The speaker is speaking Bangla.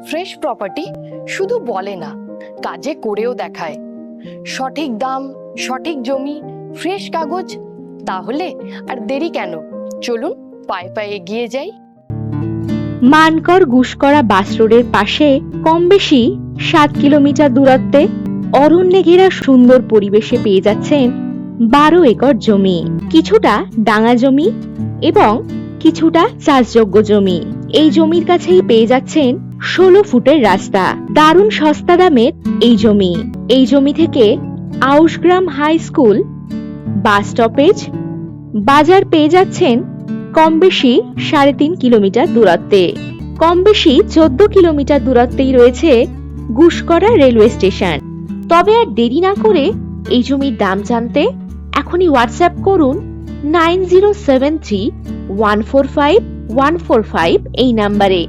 ফ্রেশ প্রপার্টি শুধু বলে না, কাজে করেও দেখায়। সঠিক দাম, সঠিক জমি, ফ্রেশ কাগজ। তাহলে আর দেরি কেন, চলুন পায়ে পায়ে এগিয়ে যাই। মানকর গুসকরা বাস রোডের পাশে কম বেশি 7 কিলোমিটার দূরত্বে অরণ্যে ঘেরা সুন্দর পরিবেশে পেয়ে যাচ্ছেন 12 একর জমি। কিছুটা ডাঙা জমি এবং কিছুটা চাষযোগ্য জমি। এই জমির কাছেই পেয়ে যাচ্ছেন 16 ফুটের রাস্তা। দারুণ সস্তা দামের এই জমি। এই জমি থেকে Aushgram high school, bus stoppage, বাজার পেয়ে যাচ্ছেন কম বেশি 3.5 কিলোমিটার দূরত্বে। কম বেশি 14 কিলোমিটার দূরত্বেই রয়েছে গুসকরা রেলওয়ে স্টেশন। তবে আর দেরি না করে এই জমির দাম জানতে এখনই হোয়াটসঅ্যাপ করুন 9073145145 এই নাম্বারে।